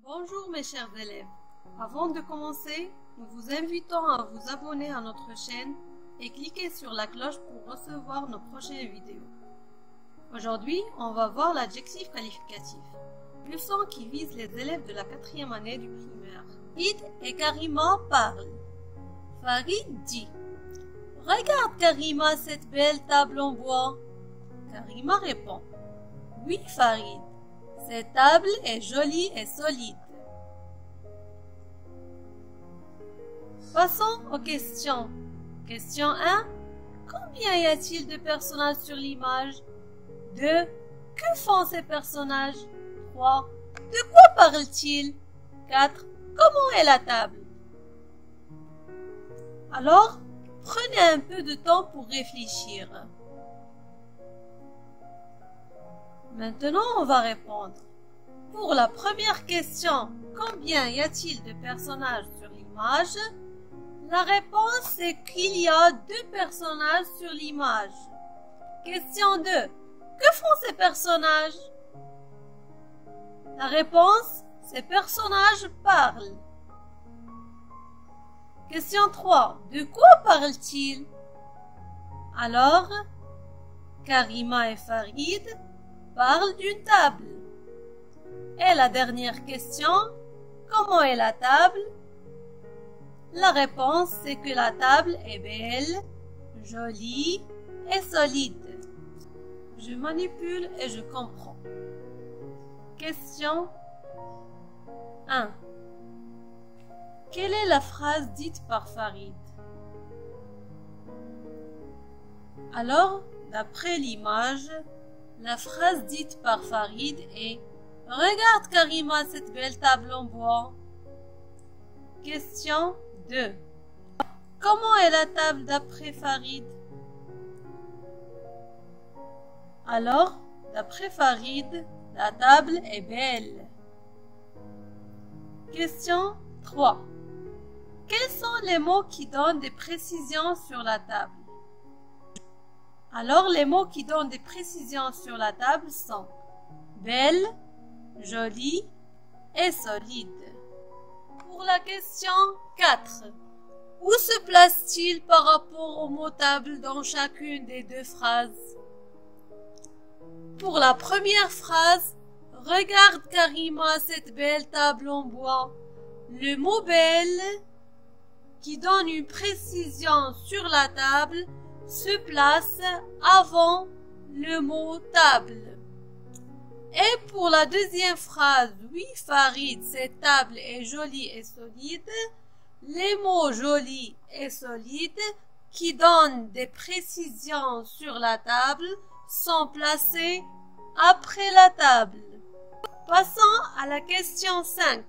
Bonjour mes chers élèves. Avant de commencer, nous vous invitons à vous abonner à notre chaîne et cliquer sur la cloche pour recevoir nos prochaines vidéos. Aujourd'hui, on va voir l'adjectif qualificatif, leçon qui vise les élèves de la 4e année du primaire. Farid et Karima parlent. Farid dit: Regarde Karima cette belle table en bois. Karima répond: Oui Farid, cette table est jolie et solide. Passons aux questions. Question 1. Combien y a-t-il de personnages sur l'image? 2. Que font ces personnages? 3. De quoi parlent-ils? 4. Comment est la table? Alors, prenez un peu de temps pour réfléchir. Maintenant, on va répondre. Pour la première question, combien y a-t-il de personnages sur l'image? La réponse est qu'il y a 2 personnages sur l'image. Question 2. Que font ces personnages? La réponse, ces personnages parlent. Question 3. De quoi parlent-ils? Alors, Karima et Farid parlent d'une table. Et la dernière question, comment est la table? La réponse, c'est que la table est belle, jolie et solide. Je manipule et je comprends. Question 1. Quelle est la phrase dite par Farid? Alors, d'après l'image, la phrase dite par Farid est: Regarde Karima cette belle table en bois. Question 2. Comment est la table d'après Farid? Alors, d'après Farid, la table est belle. Question 3. Quels sont les mots qui donnent des précisions sur la table? Alors, les mots qui donnent des précisions sur la table sont belle, jolie et solide. Pour la question 4, où se place-t-il par rapport au mot table dans chacune des 2 phrases? Pour la première phrase, regarde Karima cette belle table en bois. Le mot belle, qui donne une précision sur la table, se place avant le mot table. Et pour la deuxième phrase, oui Farid, cette table est jolie et solide, les mots joli et solide qui donnent des précisions sur la table sont placés après la table. Passons à la question 5.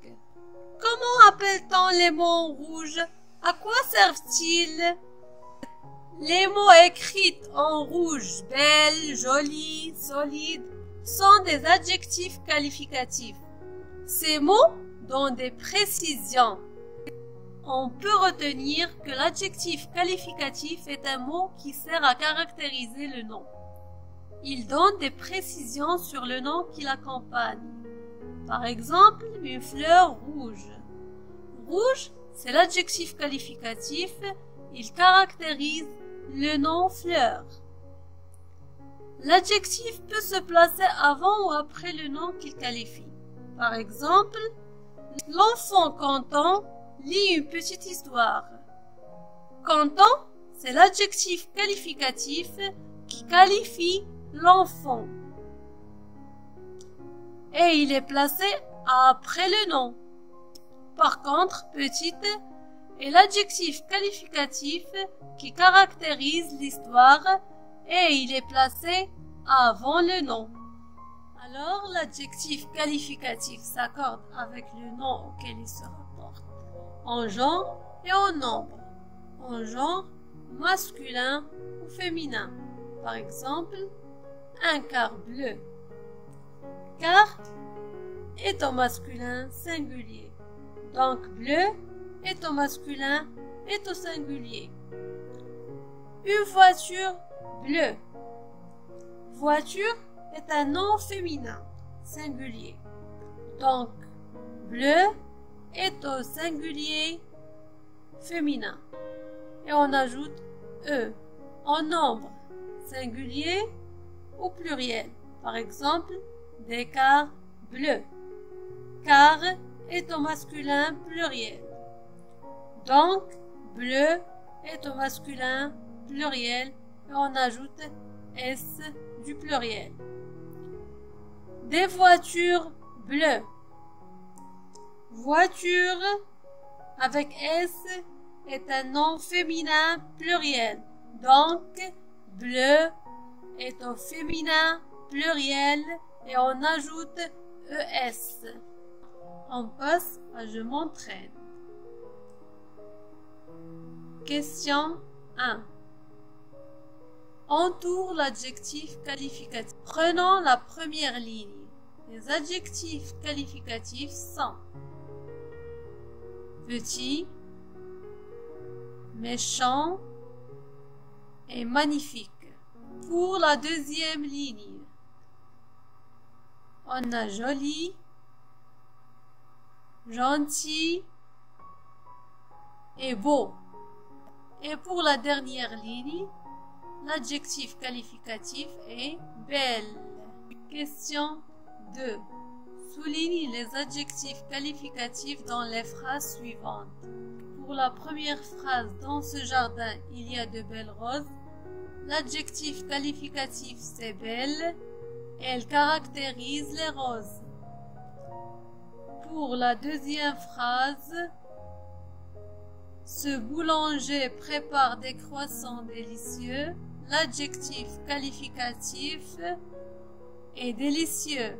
Comment appelle-t-on les mots en rouge? À quoi servent-ils? Les mots écrits en rouge, belle, jolie, solide, sont des adjectifs qualificatifs. Ces mots donnent des précisions. On peut retenir que l'adjectif qualificatif est un mot qui sert à caractériser le nom. Il donne des précisions sur le nom qui l'accompagne. Par exemple, une fleur rouge. Rouge, c'est l'adjectif qualificatif. Il caractérise le nom fleur. L'adjectif peut se placer avant ou après le nom qu'il qualifie. Par exemple, l'enfant content lit une petite histoire. Content, c'est l'adjectif qualificatif qui qualifie l'enfant. Et il est placé après le nom. Par contre, petite est l'adjectif qualificatif qui caractérise l'histoire et il est placé avant le nom. Alors, l'adjectif qualificatif s'accorde avec le nom auquel il se rapporte, en genre et en nombre. En genre, masculin ou féminin. Par exemple, un quart bleu. Quart est au masculin singulier. Donc, bleu est au masculin est au singulier. Une voiture bleue. Voiture est un nom féminin, singulier. Donc, Bleu est au singulier féminin. Et on ajoute E en nombre singulier ou pluriel. Par exemple, des cars bleus. Car est au masculin pluriel. Donc, bleu est au masculin pluriel et on ajoute S du pluriel. Des voitures bleues. Voiture avec S est un nom féminin pluriel. Donc, bleu est au féminin pluriel et on ajoute ES. On passe à je m'entraîne. Question 1. Entoure l'adjectif qualificatif. Prenons la première ligne. Les adjectifs qualificatifs sont petit, méchant et magnifique. Pour la deuxième ligne, on a joli, gentil et beau. Et pour la dernière ligne, l'adjectif qualificatif est belle. Question 2. Souligne les adjectifs qualificatifs dans les phrases suivantes. Pour la première phrase, dans ce jardin, il y a de belles roses. L'adjectif qualificatif c'est belle. Elle caractérise les roses. Pour la deuxième phrase, ce boulanger prépare des croissants délicieux. L'adjectif qualificatif est délicieux.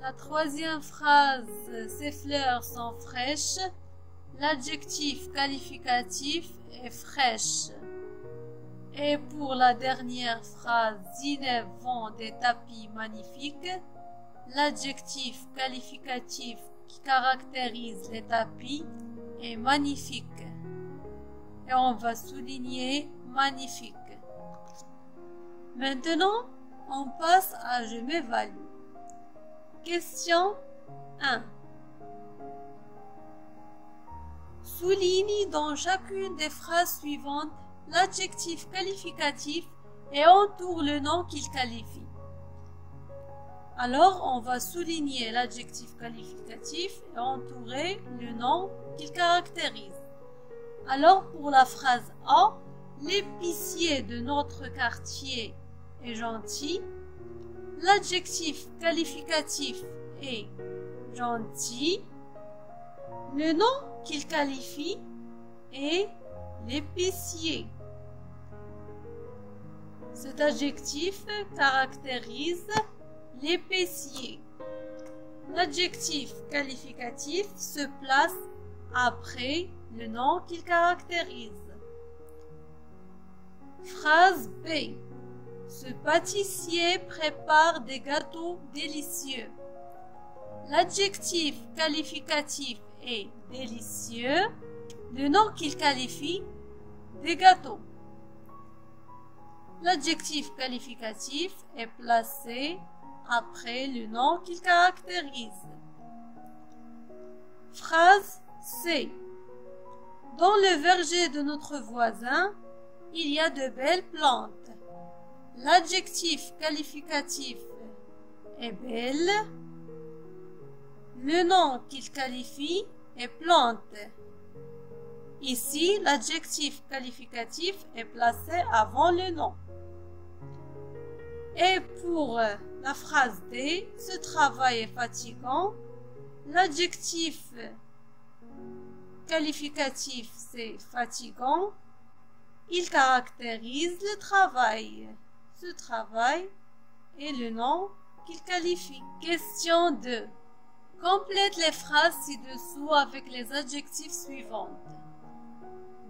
La troisième phrase, ces fleurs sont fraîches. L'adjectif qualificatif est fraîche. Et pour la dernière phrase, Zineb vend des tapis magnifiques. L'adjectif qualificatif qui caractérise les tapis est magnifique. Et on va souligner magnifique. Maintenant, on passe à je m'évalue. Question 1. Souligne dans chacune des phrases suivantes l'adjectif qualificatif et entoure le nom qu'il qualifie. Alors, on va souligner l'adjectif qualificatif et entourer le nom qu'il caractérise. Alors, pour la phrase A, l'épicier de notre quartier est gentil. L'adjectif qualificatif est gentil. Le nom qu'il qualifie est l'épicier. Cet adjectif caractérise l'épicier. L'adjectif qualificatif se place après le nom qu'il caractérise. Phrase B. Ce pâtissier prépare des gâteaux délicieux. L'adjectif qualificatif est délicieux. Le nom qu'il qualifie, des gâteaux. L'adjectif qualificatif est placé après le nom qu'il caractérise. Phrase C. Dans le verger de notre voisin, il y a de belles plantes. L'adjectif qualificatif est belle. Le nom qu'il qualifie est plante. Ici, l'adjectif qualificatif est placé avant le nom. Et pour la phrase D, ce travail est fatigant. L'adjectif qualificatif, c'est fatigant. Il caractérise le travail. Ce travail est le nom qu'il qualifie. Question 2. Complète les phrases ci-dessous avec les adjectifs suivants.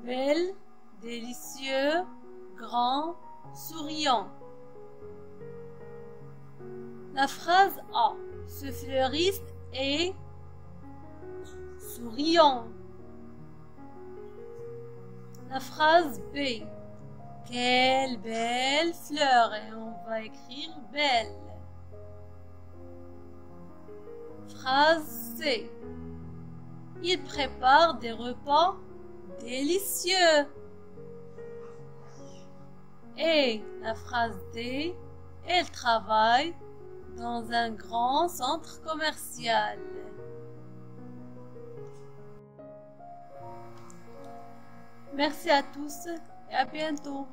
Belle, délicieux, grand, souriant. La phrase A. Ce fleuriste est souriant. La phrase B. Quelle belle fleur, et on va écrire belle. Phrase C. Il prépare des repas délicieux. Et la phrase D, elle travaille dans un grand centre commercial. Merci à tous et à bientôt.